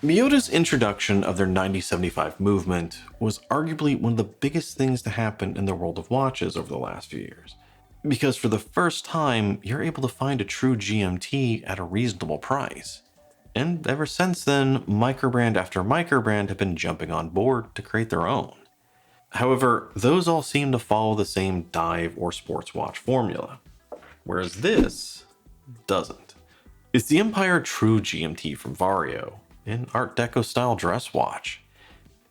Miyota's introduction of their 9075 movement was arguably one of the biggest things to happen in the world of watches over the last few years. Because for the first time, you're able to find a true GMT at a reasonable price. And ever since then, microbrand after microbrand have been jumping on board to create their own. However, those all seem to follow the same dive or sports watch formula, whereas this doesn't. It's the Empire True GMT from Vario, an Art Deco style dress watch.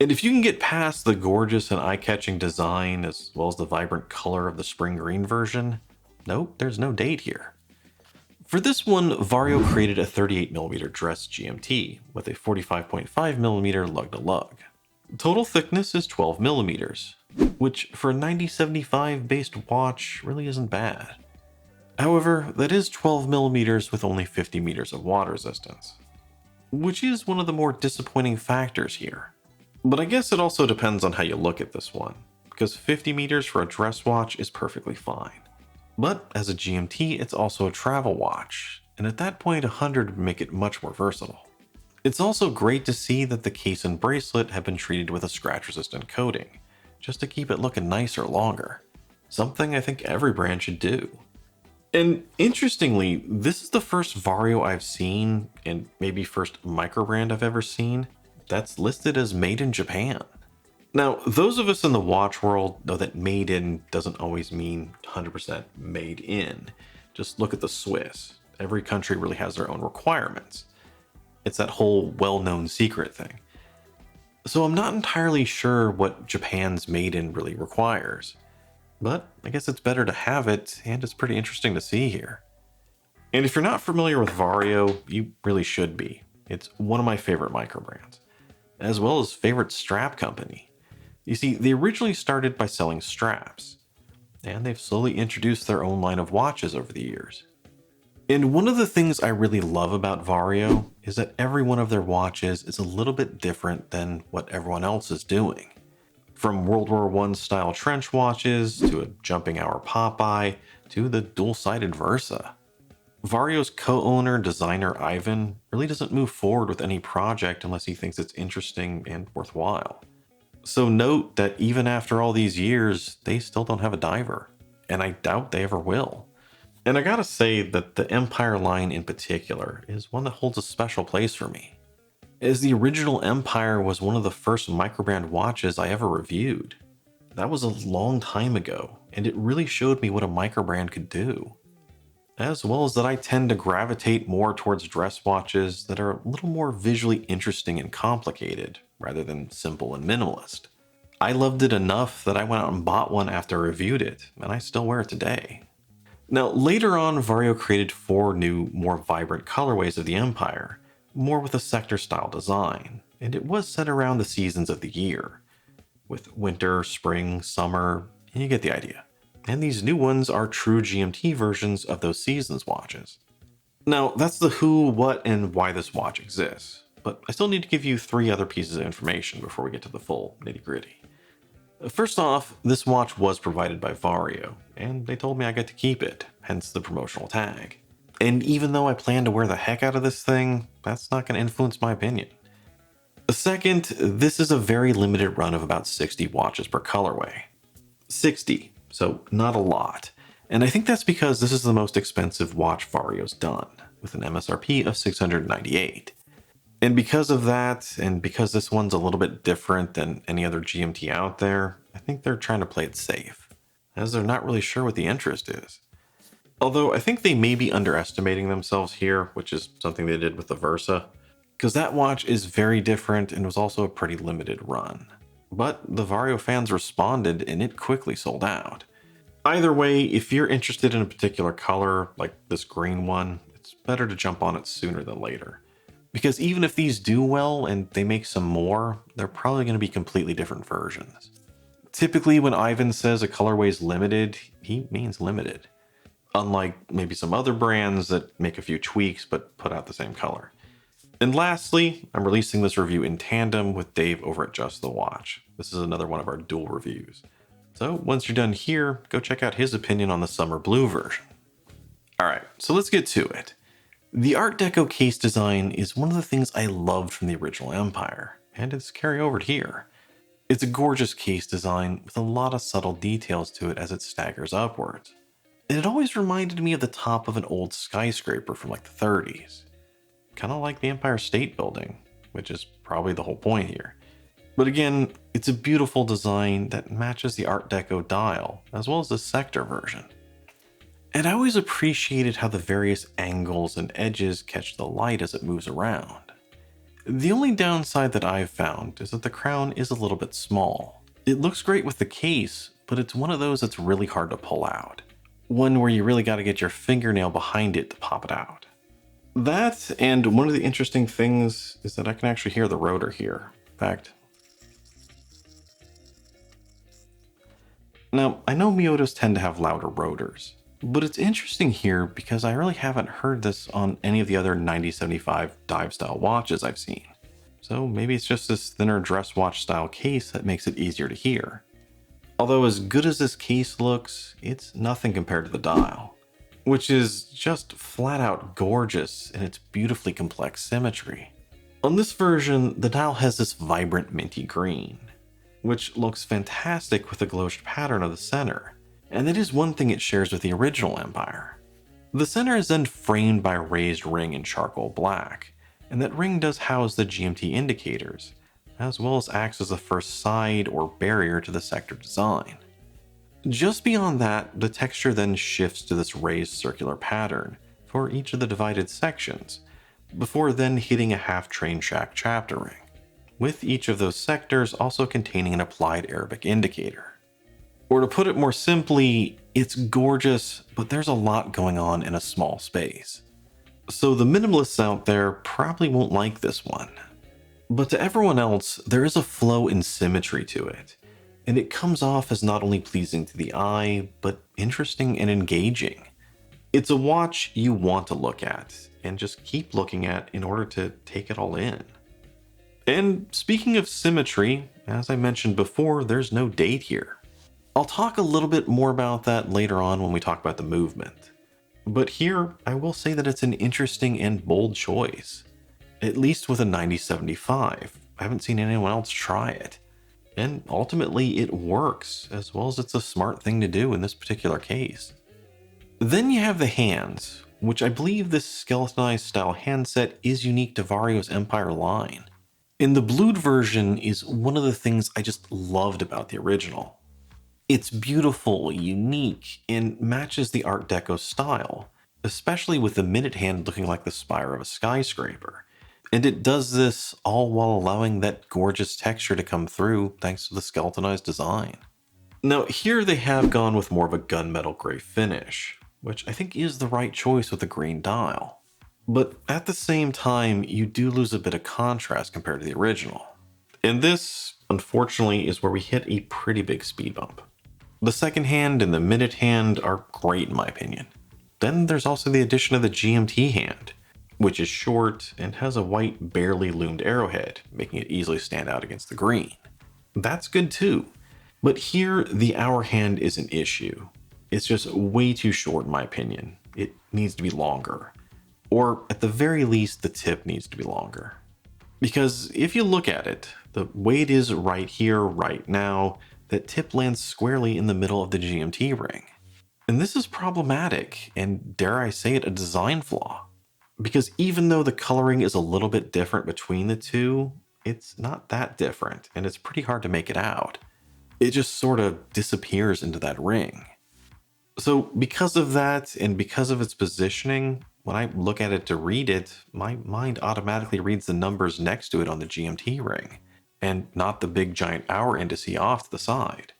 And if you can get past the gorgeous and eye-catching design as well as the vibrant color of the spring green version, nope, there's no date here. For this one, Vario created a 38mm dress GMT with a 45.5mm lug-to-lug. Total thickness is 12mm, which for a 9075 based watch really isn't bad. However, that is 12mm with only 50 meters of water resistance, which is one of the more disappointing factors here. But I guess it also depends on how you look at this one, because 50 meters for a dress watch is perfectly fine. But as a GMT, it's also a travel watch, and at that point 100 would make it much more versatile. It's also great to see that the case and bracelet have been treated with a scratch-resistant coating, just to keep it looking nicer longer. Something I think every brand should do. And interestingly, this is the first Vario I've seen, and maybe first microbrand I've ever seen, that's listed as made in Japan. Now, those of us in the watch world know that made in doesn't always mean 100% made in. Just look at the Swiss. Every country really has their own requirements. It's that whole well-known secret thing. So I'm not entirely sure what Japan's made in really requires. But I guess it's better to have it, and it's pretty interesting to see here. And if you're not familiar with Vario, you really should be. It's one of my favorite microbrands, as well as favorite strap company. You see, they originally started by selling straps, and they've slowly introduced their own line of watches over the years. And one of the things I really love about Vario is that every one of their watches is a little bit different than what everyone else is doing. From World War I style trench watches, to a jumping hour Popeye, to the dual-sided Versa. Vario's co-owner designer Ivan really doesn't move forward with any project unless he thinks it's interesting and worthwhile. So note that even after all these years, they still don't have a diver, and I doubt they ever will. And I gotta say that the Empire line in particular is one that holds a special place for me, as the original Empire was one of the first microbrand watches I ever reviewed. That was a long time ago, and it really showed me what a microbrand could do. As well as that I tend to gravitate more towards dress watches that are a little more visually interesting and complicated, rather than simple and minimalist. I loved it enough that I went out and bought one after I reviewed it, and I still wear it today. Now, later on, Vario created 4 new, more vibrant colorways of the Empire, more with a sector-style design, and it was set around the seasons of the year, with winter, spring, summer, and you get the idea. And these new ones are true GMT versions of those seasons watches. Now, that's the who, what, and why this watch exists, but I still need to give you 3 other pieces of information before we get to the full nitty-gritty. First off, this watch was provided by Vario, and they told me I get to keep it, hence the promotional tag. And even though I plan to wear the heck out of this thing, that's not going to influence my opinion. Second, this is a very limited run of about 60 watches per colorway. 60, so not a lot. And I think that's because this is the most expensive watch Vario's done, with an MSRP of $698. And because of that, and because this one's a little bit different than any other GMT out there, I think they're trying to play it safe, as they're not really sure what the interest is. Although I think they may be underestimating themselves here, which is something they did with the Versa, because that watch is very different and was also a pretty limited run. But the Vario fans responded and it quickly sold out. Either way, if you're interested in a particular color, like this green one, it's better to jump on it sooner than later. Because even if these do well and they make some more, they're probably going to be completely different versions. Typically when Ivan says a colorway is limited, he means limited. Unlike maybe some other brands that make a few tweaks but put out the same color. And lastly, I'm releasing this review in tandem with Dave over at Just the Watch. This is another one of our dual reviews. So once you're done here, go check out his opinion on the summer blue version. Alright, so let's get to it. The Art Deco case design is one of the things I loved from the original Empire, and it's carried over here. It's a gorgeous case design with a lot of subtle details to it as it staggers upwards. And it always reminded me of the top of an old skyscraper from like the 30s. Kind of like the Empire State Building, which is probably the whole point here. But again, it's a beautiful design that matches the Art Deco dial, as well as the sector version. And I always appreciated how the various angles and edges catch the light as it moves around. The only downside that I've found is that the crown is a little bit small. It looks great with the case, but it's one of those that's really hard to pull out. One where you really got to get your fingernail behind it to pop it out. That, and one of the interesting things is that I can actually hear the rotor here. In fact, now I know Miyotas tend to have louder rotors, but it's interesting here because I really haven't heard this on any of the other 9075 dive style watches I've seen. So maybe it's just this thinner dress watch style case that makes it easier to hear. Although as good as this case looks, it's nothing compared to the dial, which is just flat out gorgeous in its beautifully complex symmetry. On this version, the dial has this vibrant minty green, which looks fantastic with the glowed pattern of the center, and that is one thing it shares with the original Empire. The center is then framed by a raised ring in charcoal black, and that ring does house the GMT indicators, as well as acts as the first side or barrier to the sector design. Just beyond that, the texture then shifts to this raised circular pattern for each of the divided sections, before then hitting a half train shack chapter ring, with each of those sectors also containing an applied Arabic indicator. Or to put it more simply, it's gorgeous, but there's a lot going on in a small space. So the minimalists out there probably won't like this one. But to everyone else, there is a flow and symmetry to it, and it comes off as not only pleasing to the eye, but interesting and engaging. It's a watch you want to look at, and just keep looking at in order to take it all in. And speaking of symmetry, as I mentioned before, there's no date here. I'll talk a little bit more about that later on when we talk about the movement. But here, I will say that it's an interesting and bold choice. At least with a 9075, I haven't seen anyone else try it. And ultimately, it works, as well as it's a smart thing to do in this particular case. Then you have the hands, which I believe this skeletonized style handset is unique to Vario's Empire line. And the blued version is one of the things I just loved about the original. It's beautiful, unique, and matches the Art Deco style, especially with the minute hand looking like the spire of a skyscraper. And it does this all while allowing that gorgeous texture to come through thanks to the skeletonized design. Now here they have gone with more of a gunmetal gray finish, which I think is the right choice with the green dial. But at the same time, you do lose a bit of contrast compared to the original. And this, unfortunately, is where we hit a pretty big speed bump. The second hand and the minute hand are great in my opinion. Then there's also the addition of the GMT hand, which is short and has a white barely loomed arrowhead, making it easily stand out against the green. That's good too. But here, the hour hand is an issue. It's just way too short in my opinion. It needs to be longer. Or at the very least, the tip needs to be longer. Because if you look at it, the way it is right here, right now, that tip lands squarely in the middle of the GMT ring. And this is problematic, and dare I say it, a design flaw. Because even though the coloring is a little bit different between the two, it's not that different, and it's pretty hard to make it out. It just sort of disappears into that ring. So because of that, and because of its positioning, when I look at it to read it, my mind automatically reads the numbers next to it on the GMT ring, and not the big giant hour indice off to the side.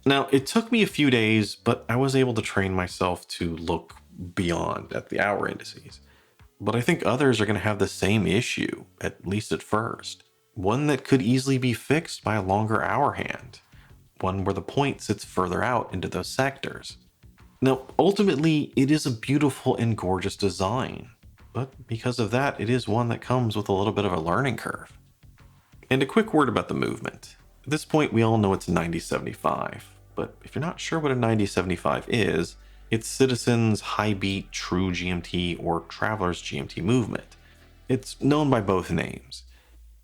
Now, it took me a few days, but I was able to train myself to look beyond at the hour indices. But I think others are going to have the same issue, at least at first. One that could easily be fixed by a longer hour hand. One where the point sits further out into those sectors. Now, ultimately, it is a beautiful and gorgeous design. But because of that, it is one that comes with a little bit of a learning curve. And a quick word about the movement. At this point, we all know it's 9075. But if you're not sure what a 9075 is, It's Citizen's High Beat True GMT or Traveler's GMT Movement. It's known by both names.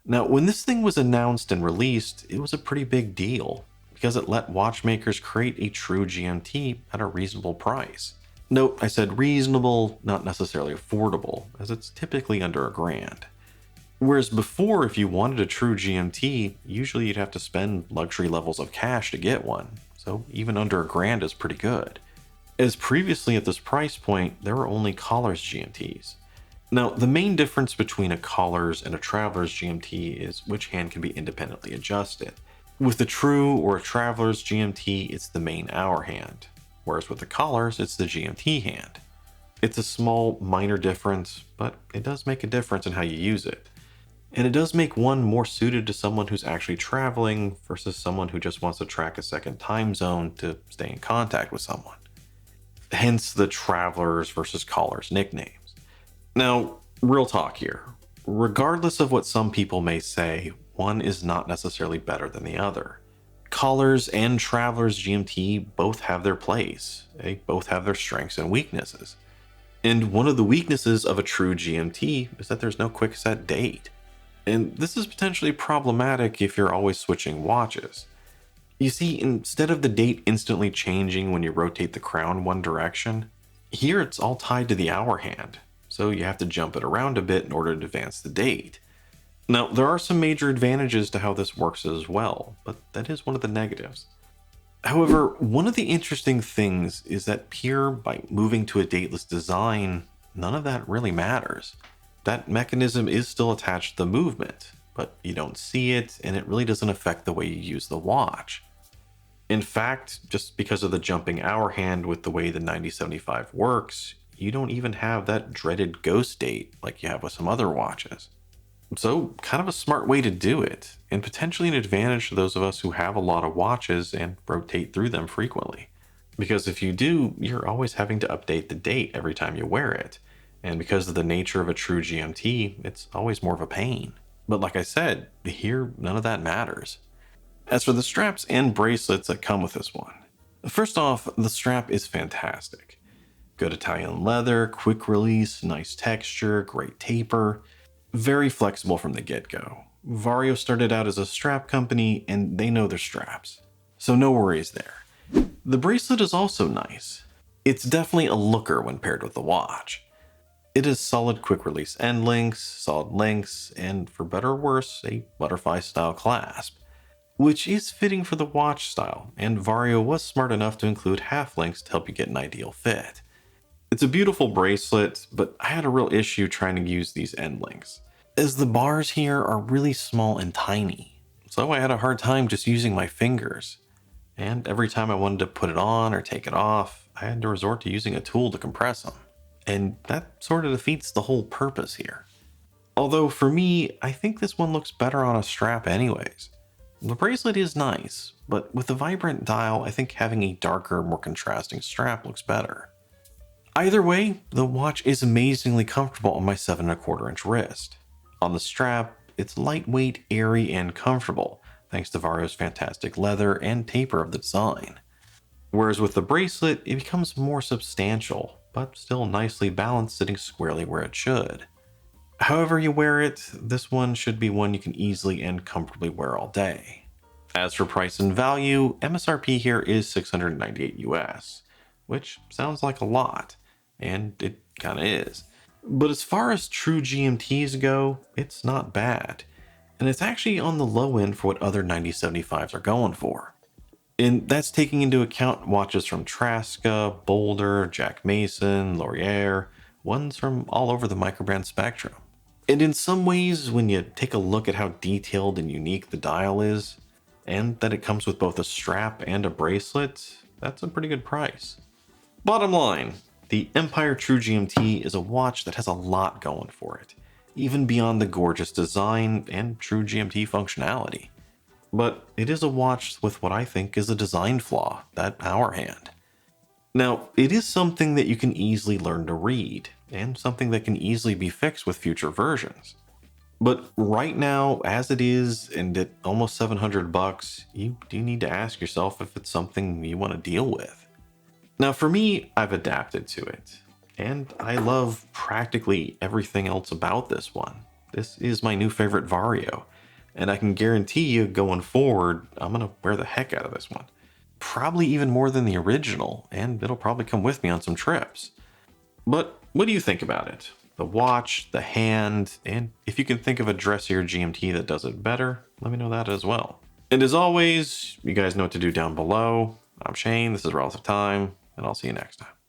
Now, when this thing was announced and released, it was a pretty big deal because it let watchmakers create a true GMT at a reasonable price. Note, I said reasonable, not necessarily affordable, as it's typically under $1,000. Whereas before, if you wanted a true GMT, usually you'd have to spend luxury levels of cash to get one, so even under $1,000 is pretty good. As previously at this price point, there were only Collar's GMTs. Now, the main difference between a Collar's and a Traveler's GMT is which hand can be independently adjusted. With the True or a Traveler's GMT, it's the main hour hand, whereas with the Collar's, it's the GMT hand. It's a small, minor difference, but it does make a difference in how you use it. And it does make one more suited to someone who's actually traveling versus someone who just wants to track a second time zone to stay in contact with someone. Hence the Travelers versus Callers nicknames. Now, real talk here. Regardless of what some people may say, one is not necessarily better than the other. Callers and Travelers GMT both have their place. They both have their strengths and weaknesses. And one of the weaknesses of a true GMT is that there's no quick set date. And this is potentially problematic if you're always switching watches. You see, instead of the date instantly changing when you rotate the crown one direction, here it's all tied to the hour hand, so you have to jump it around a bit in order to advance the date. Now, there are some major advantages to how this works as well, but that is one of the negatives. However, one of the interesting things is that here, by moving to a dateless design, none of that really matters. That mechanism is still attached to the movement, but you don't see it, and it really doesn't affect the way you use the watch. In fact, just because of the jumping hour hand with the way the 9075 works, you don't even have that dreaded ghost date like you have with some other watches. So, kind of a smart way to do it, and potentially an advantage to those of us who have a lot of watches and rotate through them frequently. Because if you do, you're always having to update the date every time you wear it. And because of the nature of a true GMT, it's always more of a pain. But like I said, here, none of that matters. As for the straps and bracelets that come with this one, first off, the strap is fantastic. Good Italian leather, quick release, nice texture, great taper, very flexible from the get-go. Vario started out as a strap company and they know their straps, so no worries there. The bracelet is also nice. It's definitely a looker when paired with the watch. It is solid quick release end links, solid links, and for better or worse, a butterfly style clasp, which is fitting for the watch style, and Vario was smart enough to include half links to help you get an ideal fit. It's a beautiful bracelet, but I had a real issue trying to use these end links, as the bars here are really small and tiny, so I had a hard time just using my fingers. And every time I wanted to put it on or take it off, I had to resort to using a tool to compress them. And that sort of defeats the whole purpose here. Although for me, I think this one looks better on a strap anyways. The bracelet is nice, but with the vibrant dial, I think having a darker, more contrasting strap looks better. Either way, the watch is amazingly comfortable on my 7¼ inch wrist. On the strap, it's lightweight, airy, and comfortable, thanks to Vario's fantastic leather and taper of the design. Whereas with the bracelet, it becomes more substantial, but still nicely balanced, sitting squarely where it should. However you wear it, this one should be one you can easily and comfortably wear all day. As for price and value, MSRP here is $698 US, which sounds like a lot, and it kinda is. But as far as true GMTs go, it's not bad, and it's actually on the low end for what other 9075s are going for. And that's taking into account watches from Traska, Boulder, Jack Mason, Laurier, ones from all over the microbrand spectrum. And in some ways, when you take a look at how detailed and unique the dial is, and that it comes with both a strap and a bracelet, that's a pretty good price. Bottom line, the Empire True GMT is a watch that has a lot going for it, even beyond the gorgeous design and True GMT functionality. But it is a watch with what I think is a design flaw, that hour hand. Now, it is something that you can easily learn to read, and something that can easily be fixed with future versions. But right now, as it is, and at almost $700, you do need to ask yourself if it's something you want to deal with. Now for me, I've adapted to it, and I love practically everything else about this one. This is my new favorite Vario, and I can guarantee you going forward, I'm gonna wear the heck out of this one. Probably even more than the original, and it'll probably come with me on some trips. But what do you think about it? The watch, the hand, and if you can think of a dressier GMT that does it better, let me know that as well. And as always, you guys know what to do down below. I'm Shane, this is Relative Time, and I'll see you next time.